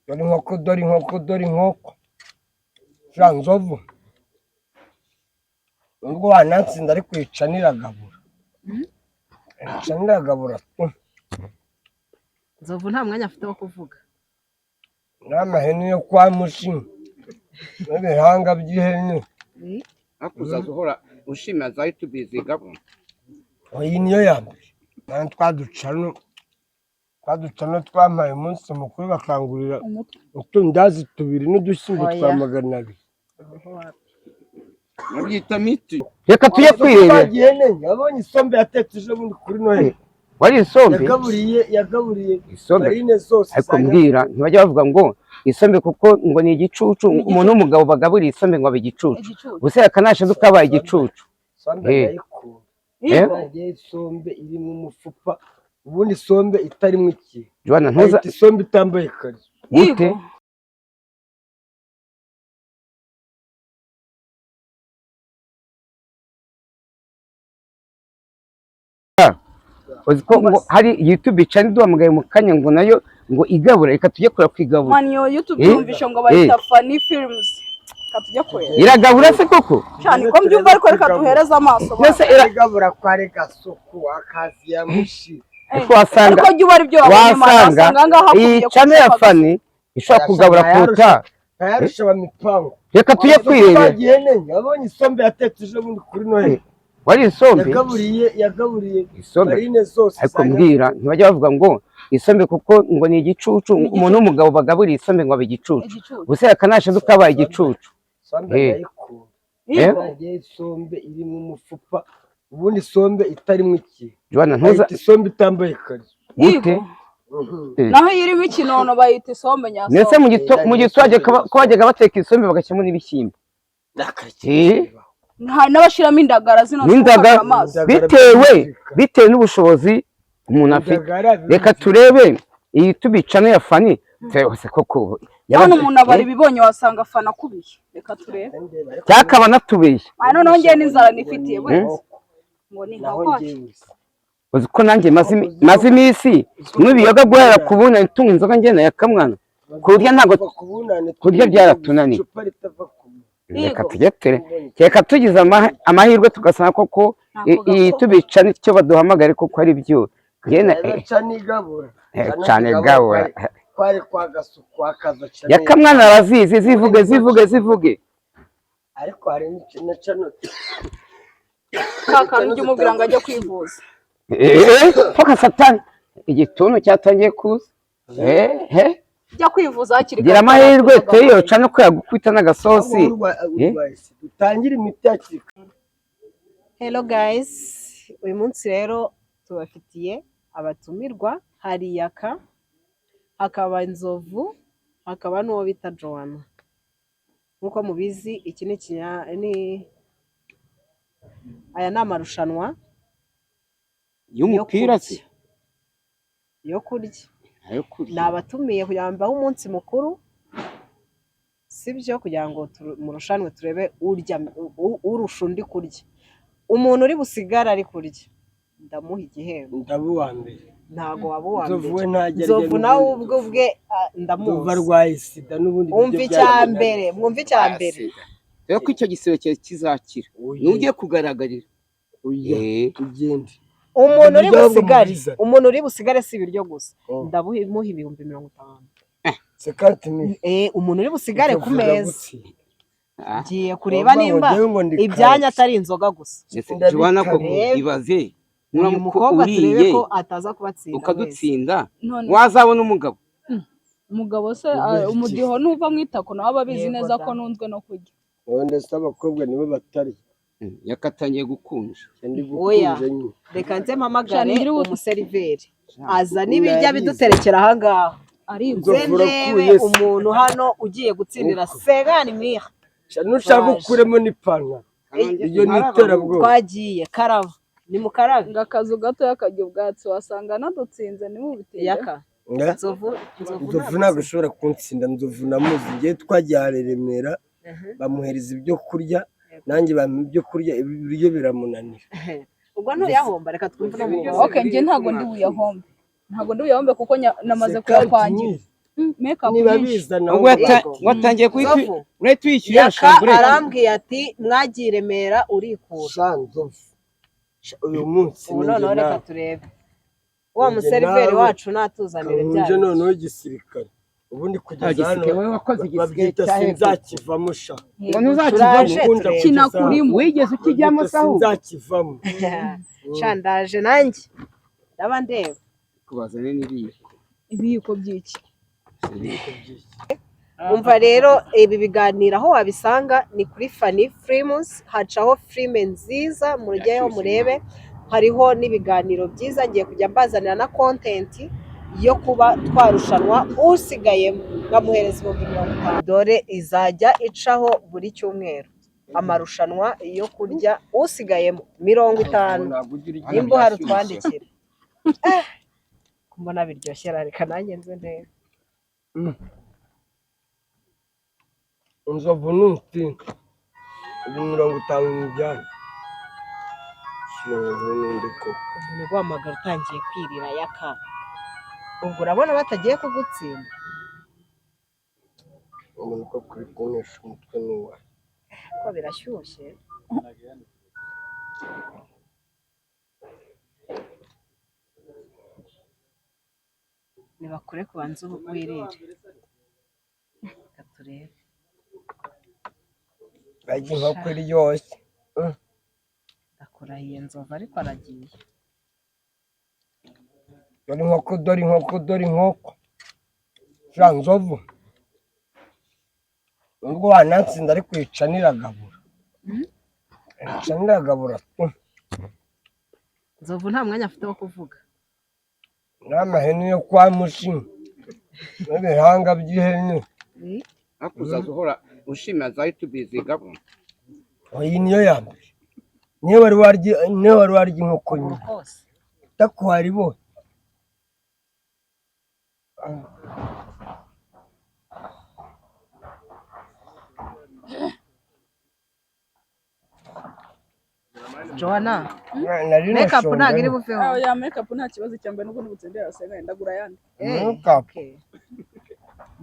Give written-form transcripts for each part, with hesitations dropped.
dore inkoko za nzovu ubwo wanatsinda ari kwica niragabura tu Nzovu nta mwanya afite wo kuvuga n'amahene yo kwa Mushi n'ibihanga by'ihene akuzaza uhora ushimira za YouTube zigabura. iyi niyo yambere kandi twaducano twamaye umunsi mukuru bakangurira utundazi tubiri n'udushyimbo twa 200. Nabyita miti. Reka tujye kwirebera. Yabonye isombe yatetse ejo bundi kuri Noheli. Wari isombe? Yagaburiye isombe. Marine zose. Ariko mbwira ntibajya bavuga ngo isombe kuko ngo ni igicucu, umuntu w'umugabo bagaburiye isombe ngo abe igicucu. Gusa yakanashe dukabaye igicucu. Isombe ndayikunda. Isombe iri mu mufupa, ubundi isombe itarimo iki. Joana ntuza isombe itambaye kare. Gute? Uziko ngo hari YouTube channel duhamagaye mu kanya ngo nayo ngo igabura, reka tujye kura kwigabura. Mani yo YouTube yumvisha ngo bayita Funny Films. Katujye kureba. Iragabura se koko? Cyane ko mbyumva ariko reka duhereza amaso. Nese iragabura kwa reka soko akazi ya Mushi. Ariko wasanga ariko jye bari byo wasanga iyi channel ya Funny ishobora kugabura kuruta yarusha bamipango. Reka tujye kwirebera. Yabonye isombe yatetse ejo bundi kuri Noheli. Wari isombe? Yagaburiye isombe. Marine zose. Ariko mbwira ntibajya bavuga ngo isombe kuko ngo ni igicucu, umuntu w'umugabo bagaburiye isombe ngo abe igicucu. Gusa yakanashe dukabaye igicucu. Isombe iri mu mufupa, ubundi isombe itarimo iki. Joana ntuza isombe itambaye kare. Gute? Naho yirimo ikinono bayita isombe nyasombe. Nese mu gitwaje ko bajyaga bateka isombe bagashyamo n'ibishyimbo. Nta n'abashiramo indagara zino bitewe n'ubushobozi umuntu afite. Reka turebe iyi tubicana ya Funny twese koko yabona umuntu abari bibonye wasanga Fana kubiye. Reka turebe cyakaba natubiye noneho ngiye n'inzara nifitiye wese ngo ni nkawaje. Uziko nanjye mazi imisi n'ibiyoga guhera kubuna itunga inzoga ngena yakamwana kurya ntago kurya byaratunaniye. Reka tugetere reka tugize amahirwe tugasanga koko iyi tubica nicyo baduhamagare kuko ari byo cyane gabura kwari kwa gasuku akaza cyane yakamwana arazizi zivuge ariko hari n'ikintu cyano kaka njye umubwira ngo ajye kwivuza poka satani igituntu cyatangiye kuza jya kwivuza hakiri gira amahirwe teyo cano ko yagukwita n'agasosi dutangira imiti hakiri. Hello guys, uyu munsi rero tubafitiye abatumirwa, hari Yaka, hakaba Nzovu, hakaba n'uwo bita Joana. Nkuko mubizi iki ni aya ni amarushanwa y'umupira se yo kurya. Nabatumiye kugira ngo mbahe umunsi mukuru, sibyo, kugira ngo murushanwe turebe urusha undi kurya. Umuntu uri busigara ari kurya ndamuha igihembo. Ndabu wa mbere. Ntago waba uwa mbere. Nzovu ntajya. Nzovu nawe ubwe ndamuzi. Barwaye sida n'ubundi mwumva icyambere. Rero ko icyo gisebe cye kizakira. Nugiye kugaragarira. Tugende. Umuntu uri busigare si ibiryo gusa. Ndamuha 50,000. Umuntu uri busigare ku meza. Ngiye kureba nimba ibyanya atari inzoga gusa. Joana ko ibaze umukobwa turebe ko ataza kubatsinda ukadutsinda wazabona umugabo. Umugabo se umudiho nuva mwitako nawe ababizi neza ko nunzwe no kurya. Wende se abakobwa nibo batari yakatangiye gukunja. Oya reka nze mpamagare umuseriveri aza n'ibirya biduterekera ahangaha. Ari inzendebe umuntu hano ugiye gutsindira 50,000. Nushaka ukuremo n'ipantaro iyo niterabwo twagiye karava ni mukaraga ngakazu gato yakajya ubwatsi wasanga nadutsinze ni mubiteye Yaka. Nzovu ntabwo ushobora kuntsinda. Nzovu namuzi ngiye twagiye Remera bamuhereza ibyo kurya nanjye bampa ibyo kurya ibiryo biramunanira. Ubwo ntuyahomba reka twumve no mu okay ngiye ntago ndi buyahombe kuko namaze kuyakwangira. makeup niba nyinshi. bizana ubwo watangiye Nzovu, urahita wishyura yaka shambure arambwiye ati mwagiye i Remera urikura. shanzovu uyu munsi Ubu ninjye noneho reka nawe turebe wa Ninjye museriveri nawe, wacu natuzanire kankunje byayo. noneho igisirikare ubundi kugeza hano wowe wakoze igisirikare babyita cya hepfo. sinzakivamo sha ngo ntuzakivamo Turaje Ukunda turebe. Kina kugeza kurimo. hano. Wigeze ukijyamo Babyita se ahubwo? sinzakivamo Shandaje nanjye ndaba ndeba. kubazane n'ibiyiko Ibiyiko by'iki? Umva rero ibi biganiro aho wabisanga ni kuri Fanny Films, hacaho filime nziza murujyeho murebe, hariho n'ibiganiro byiza, ngiye kujya mbazanira na content yo kuba twarushanwa, usigaye ngamuhereza 50,000. Dore izajya icaho buri cyumweru amarushanwa yo kurya, usigayemo 50. nimba uhari utwandikira. Kumbona biryoshye reka nanjye nze ndebe. inzovu nuti 50 n'ijyana n'undi koko Umuntu guhamagara utangiye kwirira yaka, ubwo urabona batagiye kugutsinda. umuntu ko kuri kunesha umutwe n'uwa Ko birashyushye. Nibakure kubanza wirire. Reka turebe. bajya inkoko iryoshye Ndakurahiye Nzovu ariko aragiye. dore inkoko sha nzovu nubwo wanatsinda ariko yica niragabura Nzovu nta mwanya afite wo kuvuga. n'amahene yo kwa mushimi n'ibihanga by'ihene ariko uzaza uhora ushimira za YouTube zigabo iyi niyo ya mbere niyo wari warya inkoko nyine Hose. utakwari bo Joanna, nari makeup ntabwo iri buveho. Ah, ya makeup nta kibazo cyambaye nubwo n'ubutsendera yasenga ndagura yandi. Makeup. Okay.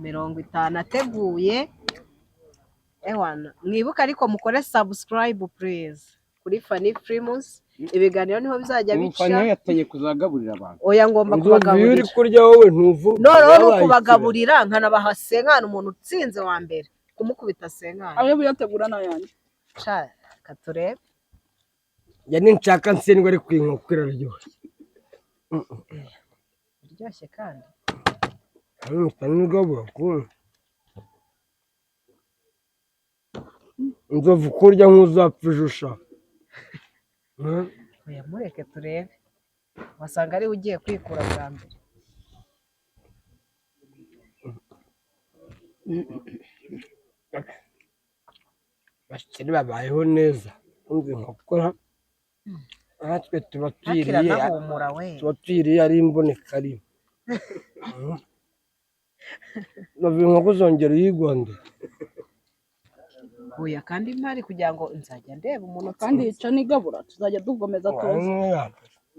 50 ateguye. Ewana, mwibuka ariko mukore subscribe please kuri Fanny Films. Ibiganiro niho bizajya umufana bica. yatangiye kuzagaburira abantu Oya ngomba inzovu iyo uri kubagaburira. kurya wowe ntuvuga Noneho ni ukubagaburira nkanabaha senkani, umuntu utsinze wa mbere kumukubita senkani. Ayo buyategura n'ayandi. Sha katurebe. ya ninshaka nsendwa ari ku inkoko iraryoshye Biryoshye kandi. inzovu kurya nk'uzapfa ejo ushaka Oya mureke turebe. Wasanga ariwe ugiye kwikura bwa mbere. bakiri babayeho neza umva inkoko natwe tuba tuyiriye Akiranahumura we. ari imboneka rimwe inzovu inkoko zongera uyigonde Oya kandi mpari kugira ngo nzajya ndeba umuntu Kandi yica n'igabura tuzajya dugomeza tuzi.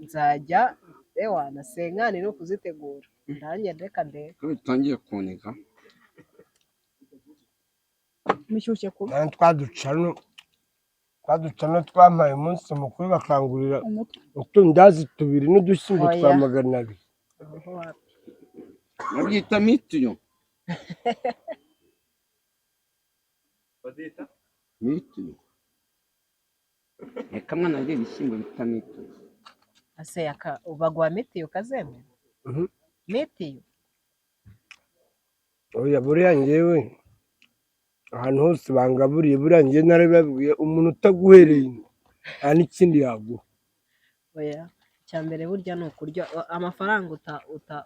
nzajya ewana senkani no kuzitegura. Ndanjye ndeka ndebe. ko bitangiye kuniga Mishyushye kuba. kandi twaducano twampaye umunsi mukuru bakangurira Umutwe. utundazi 2 n'udushyimbo Oya. twa 200 Ubu wapi? babyita mitiyo mitiyo reka mwana ndeba ibishyimbo bita mitiyo Ase yaka ubagwa mitiyo kazemera. Mitiyo. oya buriya njyewe ahantu hose bangaburiye buriya njyewe narababwiye umuntu utaguhereye nta n'ikindi yaguha Oya cyambere burya ni ukurya amafaranga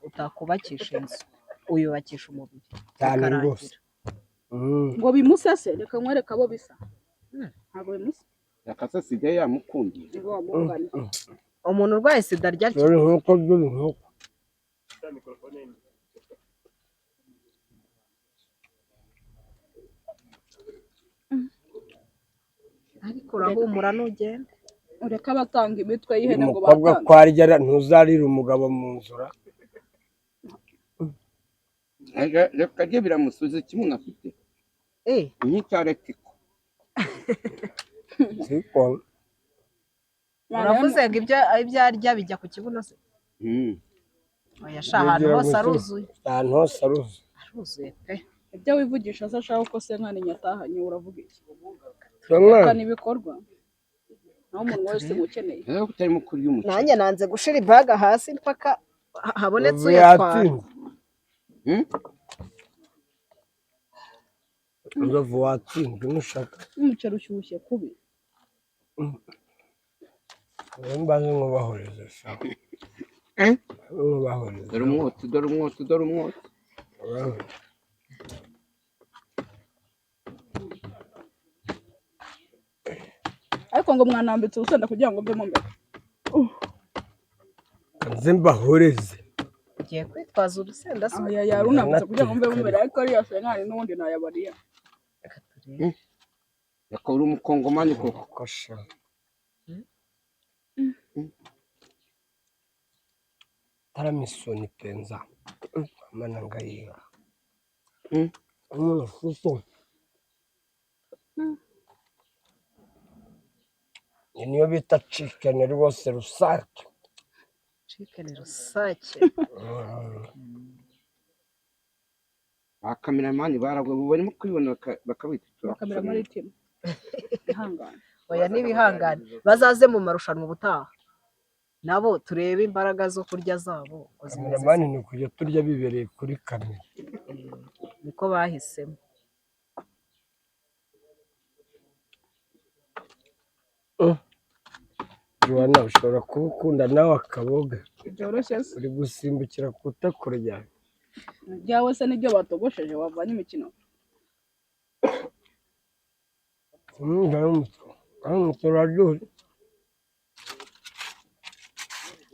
utakubakisha inzu uyubakisha umubiri. cyane bikarangira. rwose Ngo bimusase reka nkwereka abo bisa. Ntabwo bimusa. yakase sigaye yamukundiye Ngo wamugane. Umuntu urwaye sida arya dore inkoko ariko urahumura nugenda. Ureka abatanga imitwe y'ihene ngo umukobwa batange. ko arya ntuzarira umugabo mu nzura reka rye biramusubiza kimwe unafite nk'icya retiko siko uravuze ngo ibyo arya bijya ku kibuno se oya sha ahantu hose aruzuye aruzuye pe ibyo wivugisha se ashaka uko se nkani nyatahanye uravuga iki Bamwe kandi ibikorwa naho umuntu wese ukeneye rero utarimo kurya umuceri nanjye nanze gushira ibaga hasi mpaka habonetse uyatwara Nzovu watsinzwe nushaka umuceri ushyushye kubi mbaze nkubahoreze sha nkubahoreze dore umwotsi ariko ngo mwanambitse urusenda kugira ngo mvemo mbere nze mbahoreze ugiye kwitwaza urusenda se yarunambitse kugira ngo mvemo mbere ariko ariya senkani n'ubundi nayabariya reka uri umukongomani koko kosha taramisoni penza amana ngayiga fuso niyo bita chicken rwose rusake chicken rusake abakameramani baragwe barimo kubibona bakabita bakameramani timu ihangane oya n'ibihangane bazaze mu marushanwa ubutaha nabo turebe imbaraga zo kurya zabo kameramani ni kujya turya bibereye kuri kamera niko bahisemo Joana ushobora kuba ukunda nawe akaboga byoroshye se uri gusimbukira ku itakura ryawe ryawe se nibyo batogosheje wavanye imikino turaryoshye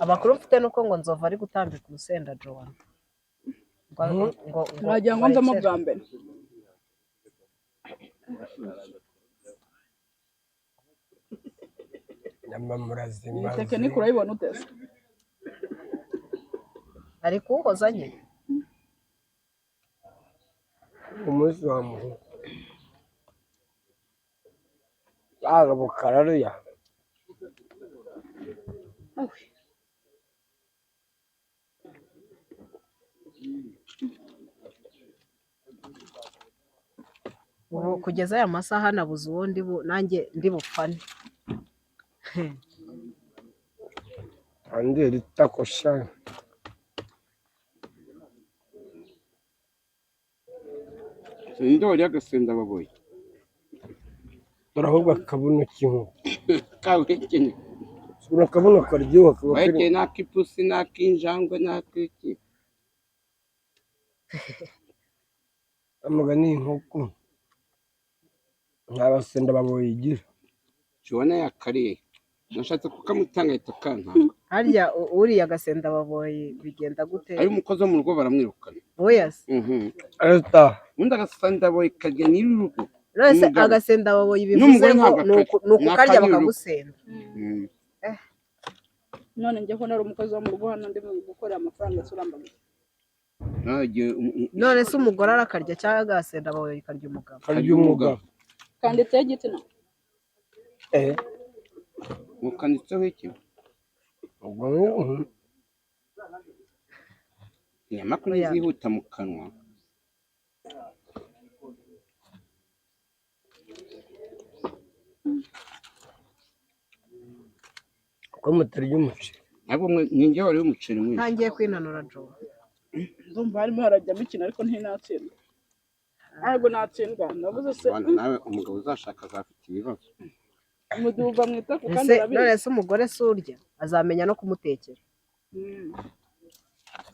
amakuru mfite nuko ngo nzova ari gutambika urusenda Joana mwagira ngo mvemo bwa mbere nyama murazima iyi tekinike urayibona utese ari kuwuhoza nyine umunsi wa muhu yaga bukarariya ubu kugeza aya masaha nabuze uwo nanjye ndi bupfane andira itakosha indori y'agasenda baboye turahubwo akabuno k'inkoko kawekene sura akabuno karyoha weke n'ak'ipusi n'ak'injangwe n'ak'iki amaga ni inkoko nta basenda baboye igira Joana yakariye nashatse kukamutanga ahita akantanga harya uriya agasenda baboye bigenda gute ari umukozi wo mu rugo baramwirukana oya se areta undi agasenda baboye karya nyir'urugo rwose agasenda baboye bivuze ngo ni ukukarya bakagusenda none njye ko nari umukozi wo mu rugo hano ndi gukorera amafaranga surambaga none se umugore arakarya cyangwa agasenda baboye karya umugabo karya umugabo kanditseho igitsina mukanditseho iki ubwo inyamakuru zihuta mu kanwa ko mutarya umuceri ntabwo ninjye wari umuceri mwinshi ntangiye kwinanura Jo ndumva harimo harajyamo ikintu ariko ntinatsindwa ntabwo natsindwa navuze se nawe umugabo uzashaka azafite ibibazo umudiho uva mu itako kandi urabizi none se umugore se urya azamenya no kumutekera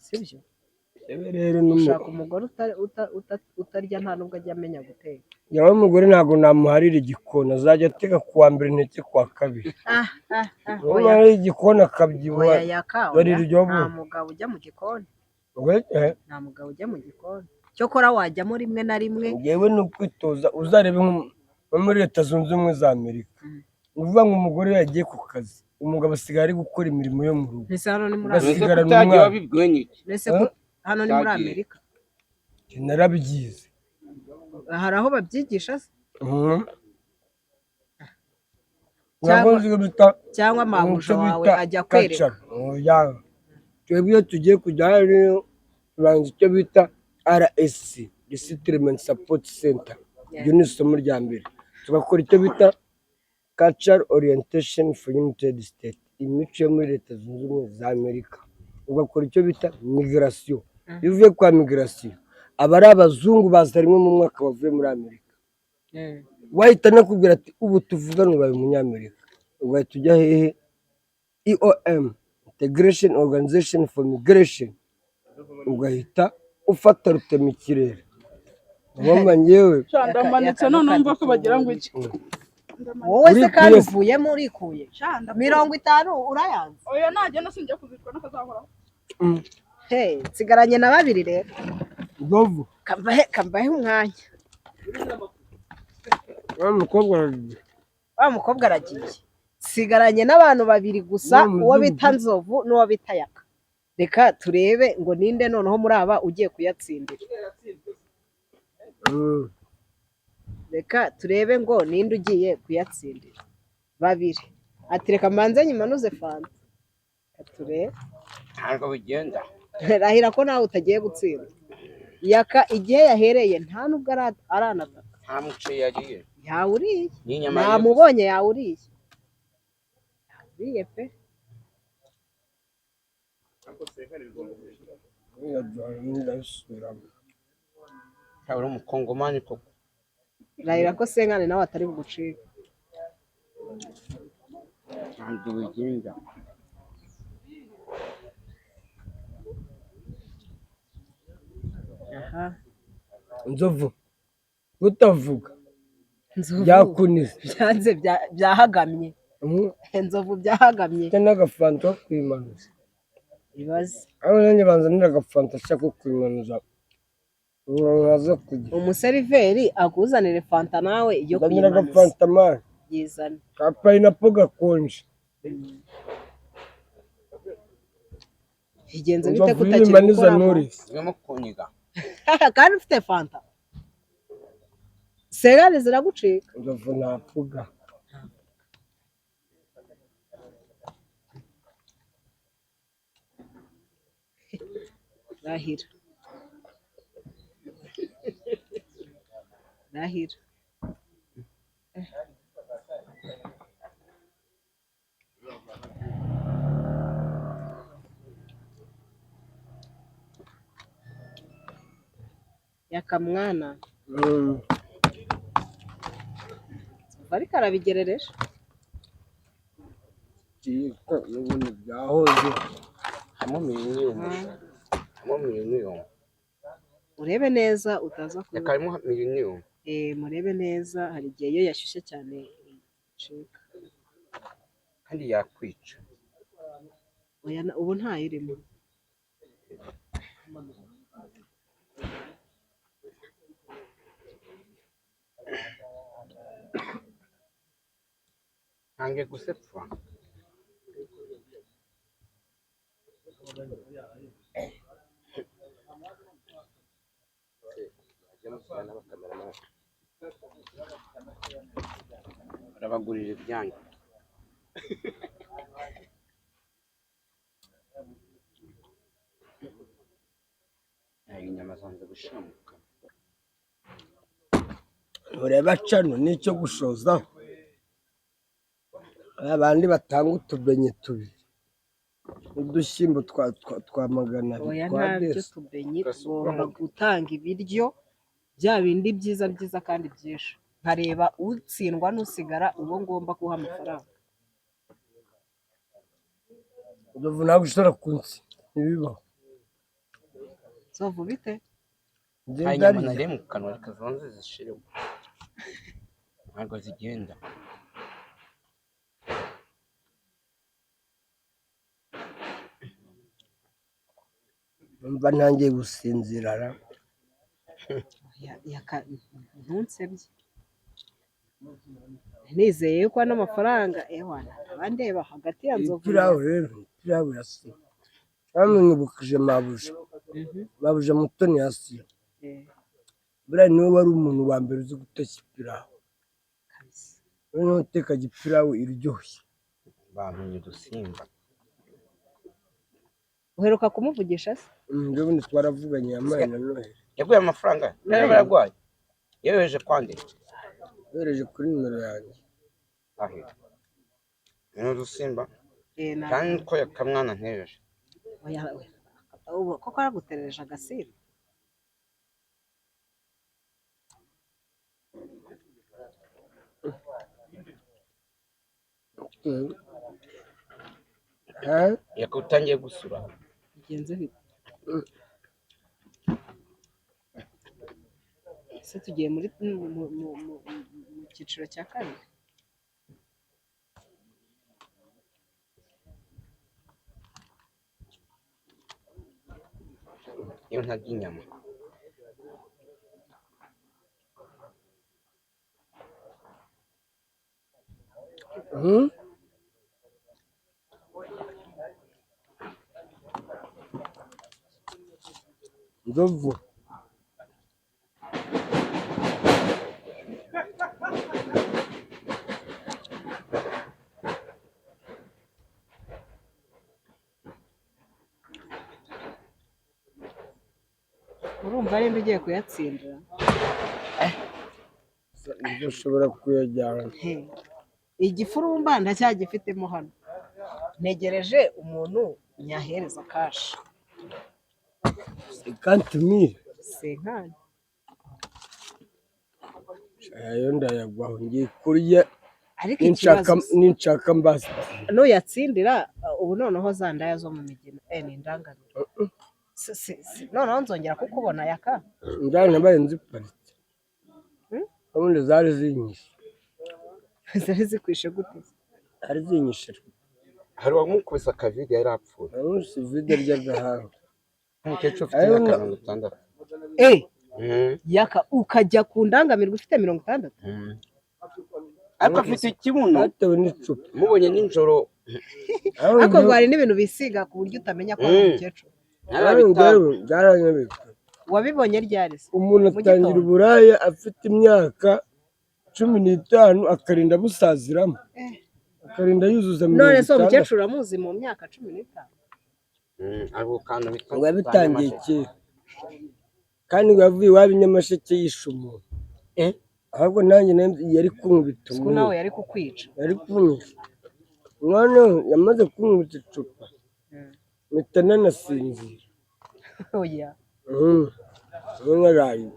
sibyo rero ushaka umugore utarya nta nubwo ajya amenya guteka yawe umugore ntabwo namuharira igikona azajya ateka kuwa mbere ndetse kuwa kabiri oya igikona akabyibuha dore iryo nta mugabo ujya mu gikoni nta mugabo ujya mu gikoni cyokora wajyamo rimwe na rimwe ngewe ni ukwitoza uzarebe nko muri leta zunze ubumwe za amerika ni ukuvuga ngo umugore yagiye ku kazi umugabo asigaye ari gukora imirimo yo mu rugo mbese hano ni muri Ugasigara amerika utagiye wabibwiwe n'iki mbese hano ni muri amerika narabyize. hari aho babyigisha se Nakoze ibyo bita cyangwa mabuja wawe ajya kwereka twebwe iyo tugiye kujya hariyo tubanza icyo bita RSC Resettlement Support Center, iryo ni isomo rya mbere. Tugakora icyo bita Cultural Orientation for United States, imico yo muri Leta Zunze Ubumwe za Amerika. Ugakora icyo bita migration. Iyo uvuye kwa migration aba ari abazungu baza rimwe mu mwaka bavuye muri Amerika. Wahita nakubwira ati ubu tuvugana ubaye umunyamerika, ugahita ujya hehe EOM Integration Organization for Migration, ugahita ufata rutemikirere. Ngomba ngewe ndamanitse none numva ko bagira ngo iki wowe se kandi uvuyemo urikuye 50 urayanze. oya nagenda sinjya kuzitwa n'akazahoraho nsigaranye na babiri rero. Ndovu kambahe umwanya. wa mukobwa aragiye, sigaranye n'abantu babiri gusa, uwo bita Nzovu n'uwo bita Yaka. Reka turebe ngo ninde noneho muri aba ugiye kuyatsindira. Reka turebe ngo ninde ugiye kuyatsindira. Babiri ati reka manze nyimanuze fanta. Turebe ntabwo bigenda. Rahira ko nawe utagiye gutsinda. Yaka igihe yahereye nta nubwo aranataka. Nta muco yariye. Yawuriye. Namubonye yawuriye. Yawuriye pe. Uri umukongomani koko. Rahira ko Senkane nawe atari bugucika. Ntabwo bigenda. Aha. Nzovu utavuga byakunize byanze byahagamye. Nzovu byahagamye n'agafanta ko kwimanuza ibaze. aho nanjye banzanira agafanta ashaka kwimanuza uraza kujya umuseriveri akuzanire fanta nawe iyo kwimanuza agafanta mani yizana ka pineapple gakonje. Bigenze bite kutakiri gukora urimo kunyiga kandi ufite fanta Senkane ziragucika. Nzovu navuga Rahira Rahira Yaka mwana ariko arabigerereje n'ubundi byahoze miliyoni. urebe neza utaza Reka harimo miliyoni. murebe neza, hari igihe iyo yashyushye cyane icika kandi yakwica. ubu ntayirimo. Ntange gusepfa. Barabagurira ibyanyu. Inyama zanze gushamuka. ureba cano nicyo gushoza abandi batanga utubenye tubiri udushyimbo twa magana oya ntabyo tubenye, tugomba gutanga ibiryo bya bindi byiza byiza kandi byinshi, nkareba utsindwa n'usigara uwo ngomba kuha amafaranga. Nzovu ntabwo ushobora kunsi ntibibaho. Nzovu bite inyama nari mu kanwa reka zonze zishiremo ntabwo zigenda. Numva ntangiye gusinzira ntunsebye, nizeye ko n'amafaranga abandeba hagati ya Nzovu rero yasi ntabwo nibukije mabuja Mutoni Asiya buriya niwe wari umuntu wa mbere uzi guteka ipirawu. kabisa. noneho uteka ipirawu iryoshye. bamenye udusimba. Uheruka kumuvugisha se? Ndabona twaravuganye yampaye na Noheli. yaguye amafaranga nayo baragwaye yohereje kwande yohereje kuri nimero yanjye. ahe ni udusimba Na kandi ko yakamwana ntejeje oya ubu koko araguterereje agasiba. yakutangiye gusura bigenze bite se? Tugiye muri mu cyiciro cya kabiri. iyo ntarya inyama Nzovu. Urumva rero ugiye kuyatsindira? Ibyo ushobora kuyajyana. Igifurumba ndacyagifitemo hano, ntegereje umuntu nyahereza kashi. 50,000. Senkani ayo ndayagwaho ngiye kurya. ariko ikibazo ninshaka mbasi nuyatsindira ubu noneho za ndaya zo mu migina ni indangamiro. noneho nzongera kukubona yaka njyana nabaye nziparitse. ubundi zari zinyishe. zari zikwishe gute? zari zinyishe. hari uwamukubise akavide yari apfuye umunsi vide ry'agahanga. umukecuru ufite imyaka 60. Yaka ukajya ku ndangamirwa ufite 60? ariko afite ikibuno batewe n'icupa. mubonye nijoro ariko ngo hari n'ibintu bisiga ku buryo utamenya ko ari umukecuru. byaranyobeka. Wabibonye ryari se? umuntu atangira uburaya afite imyaka 15 akarinda busaziramo. akarinda yuzuza 50. none se umukecuru amuzi mu myaka 15? abo kantu ngo yabitangiye kera kandi ngo yavuye iwabo i Nyamasheke yishe umuntu. ahubwo nanjye yari kunkubita umuntu. nawe yari kukwica? yari kunyica. noneho yamaze kunkubita icupa mpita nanasinzira. oya nkaraye.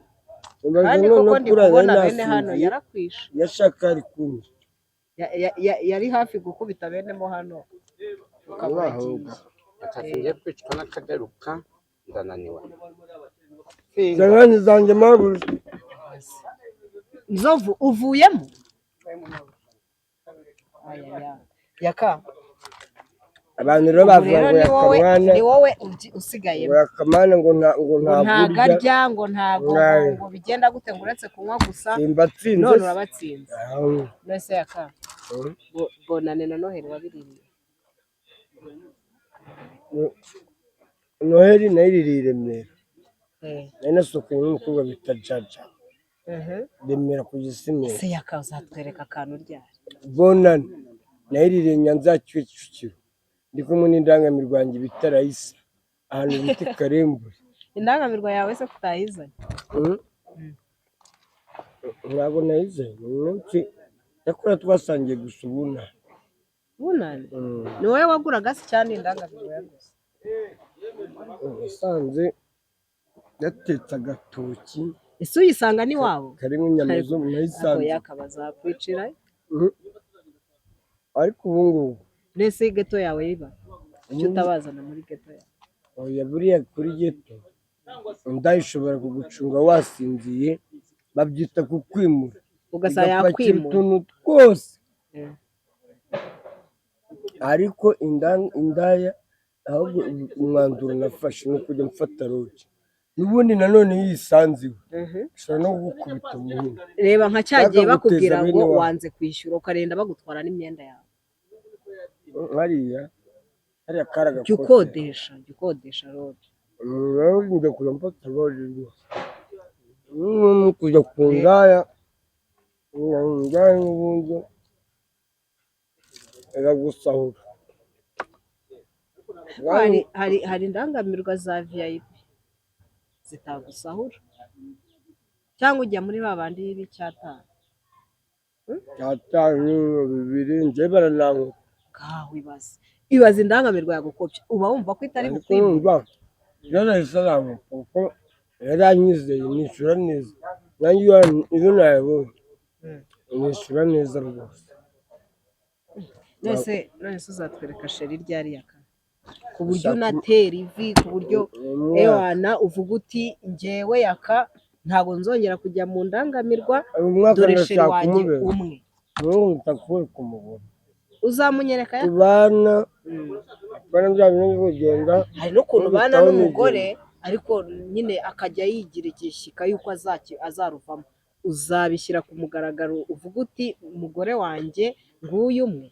kandi koko ndi kubona bene hano yarakwishe. yashaka ari kunyica. yari hafi gukubita bene mo hano ukabagiye. atagiye kwicwa n'akagaruka ndananiwe. zangani zanjye mabuze. Nzovu uvuyemo? yaka abantu rero bavuga ngo yakamwana ni wowe usigaye yakamana ngo ntagarya ngo ntago ngo bigenda gute ngo uretse kunywa gusa none urabatsinze. nese yaka bonane na Noheli wabiririye? Noheli nayiririye i Remera. nari nasohokanye n'umukobwa bita Jaja. Remera ku Gisimenti. se yaka uzatwereka akantu ryari? bonane nayiririye Nyanza Kicukiro ndi kumwe n'indangamirwa yanjye bita Raisa ahantu bita Karembure. indangamirwa yawe se kutayizanye? ntabwo nayizanye. yakora twasangiye gusa ubunane. Bunane ni wowe waguraga se cyane indangamirwa yaguze? yasanze yatetse agatoki. ese uyisanga ni wabo? karimo inyama zo nayisanze. yakabazakwicira. ariko ubu ngubu nese geto yawe yiba icyo utabazana muri geto yawe? oya buriya kuri geto ndayishobora kugucunga wasinziye babyita kukwimura. ugasanga yakwimura utuntu twose. ariko indaya ahubwo umwanzuro nafashe ni ukujya mfata roge. n'ubundi nanone yisanziwe ushobora no kugukubita umuhini. reba nka cyagiye bakubwira ngo wanze kwishyura ukarenda bagutwara n'imyenda yawe. hariya karaga jya ukodesha roge. njya kujya mfata roge rwose. kujya ku ndaya n'ubundi iragusahura. hari indangamirwa za VIP zitagusahura cyangwa ujya muri ba bandi b'icyatanu cyatanu bibiri njye barananguka. ngaho ibaze indangamirwa yagukopye uba wumva ko itari bukwibwe. kumva yarahise aranguka kuko yaranyizeye nishyura neza, nanjye iyo nayibonye nishyura neza rwose. none se uzatwereka sheri ryari yaka ku buryo unatera ivi ku buryo ewana uvuga uti njyewe yaka ntabwo nzongera kujya mu ndangamirwa dore sheri wanjye umwe utakuwe ku mugore uzamunyereka yaka tubana bya bintu kugenda. hari n'ukuntu ubana n'umugore ariko nyine akajya yigira igishyika yuko azaruvamo, uzabishyira ku mugaragaro uvuga uti umugore wanjye nguyu umwe.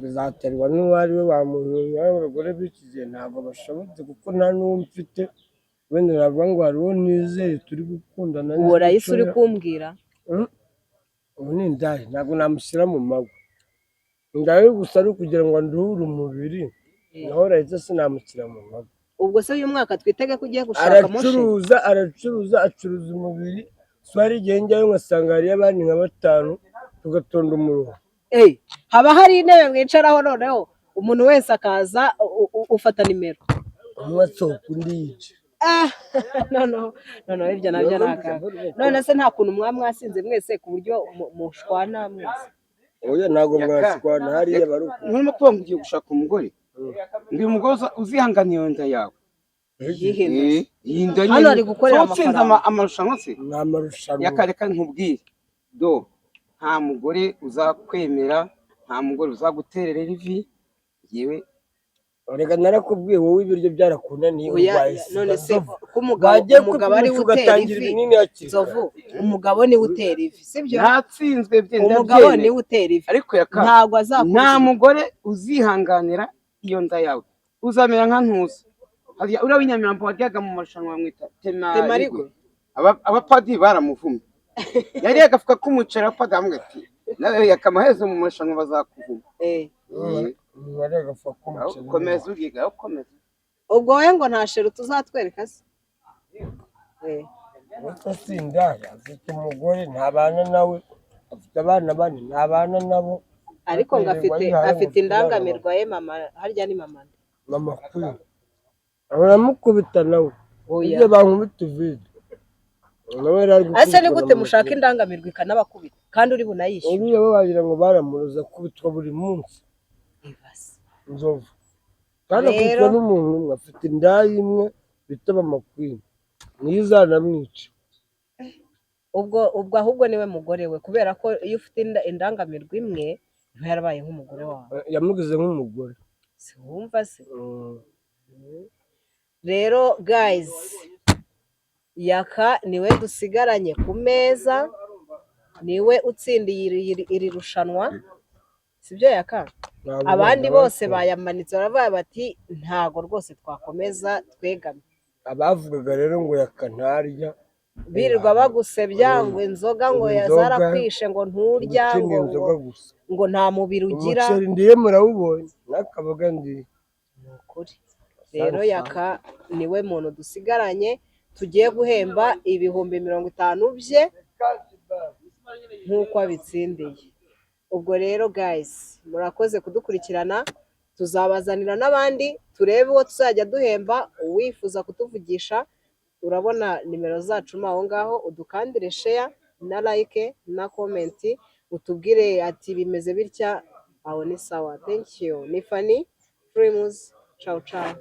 bizaterwa n'uwo ari we wamuntu. Abagore b'iki gihe ntabwo bashobotse kuko nta n'uwo mfite, wenda navuga ngo hari uwo nizeye turi gukundana. uwo rayisi uri kumbwira ubu ni indaya, ntabwo namushyira mu mago. Indaya gusa ari ukugira ngo nduhure umubiri, naho rayisi sinamushyira mu mago. ubwo se uyu mwaka twitege ko ugiye gushaka moshi. Acuruza umubiri. Swari igihe njyayo ngasanga hariyo abandi nka 5 tugatonda umurongo. haba hari intebe mwicaraho noneho umuntu wese akaza ufata nimero umwe asohoka undi yica. noneho ibyo nabyo ni akaga. none se nta kuntu mwasinze mwese ku buryo mushwana mwese? oya ntabwo mwashwana, hariya bari nturimo kuvuga ngo ugiye gushaka umugore ndi umugore uzihangana iyo nda yawe. iyi nda hano ari gukorera amafaranga. amarushanwa se ni amarushanwa yakareka nkubwire do nta mugore uzakwemera, nta mugore uzaguterera ivi. yewe reka narakubwiye wowe ibiryo byarakunaniye none se ko umugabo ari utera ivi Nzovu, umugabo niwe utera ivi sibyo? natsinzwe umugabo niwe utera ivi ariko ntabwo azakora. nta mugore uzihanganira iyo nda yawe, uzamera nka Ntusi. uriya w'inyamirambo waryaga mu marushanwa bamwita Temarigwe, abapadiri baramuvumye. yari agafuka k'umuceri abapadiri bamubwira ati nawe yakamahezo mu marushanwa bazakuvuma. komeza ubwiga ukomeza. ubwo wowe ngo nta sheri tuzatwereka se? sindaya afite umugore ntabana nawe, afite abana 4 ntabana nabo, ariko ngo afite indangamirwa ye mama. harya ni mama kwiye aramukubita nawe ibyo bankubita uvide. ese ni gute mushaka indangamirwa ikanabakubita kandi uri bunayishyure? uriya bo bagira ngo baramuroza kubitwa buri munsi. Nzovu kandi akubitwa n'umuntu umwe, afite indaya imwe bita Mama niyo izanamwica. ubwo ahubwo niwe mugore we, kubera ko iyo ufite indangamirwa imwe iba yarabaye nk'umugore wawe. yamugize nk'umugore si wumva se? rero guys, yaka niwe dusigaranye ku meza, niwe utsindiye iri rushanwa sibyo yaka? abandi bose bayamanitse baravuga bati ntago rwose twakomeza twegame. abavugaga rero ngo yaka ntarya birirwa bagusebya ngo inzoga ngo yazarakwishe ngo nturya ngo nta mubiri ugira. umuceri ndiye murawubonye n'akaboga ndiye. ni ukuri rero yaka niwe muntu dusigaranye tugiye guhemba ibihumbi 50 bye nk'uko abitsindiye. ubwo rero guys, murakoze kudukurikirana, tuzabazanira n'abandi turebe uwo tuzajya duhemba. uwifuza kutuvugisha urabona nimero zacu aho ngaho, udukandire share na like na comment, utubwire ati bimeze bitya, aho ni sawa. Thank you. ni Fanny Primus, ciao ciao.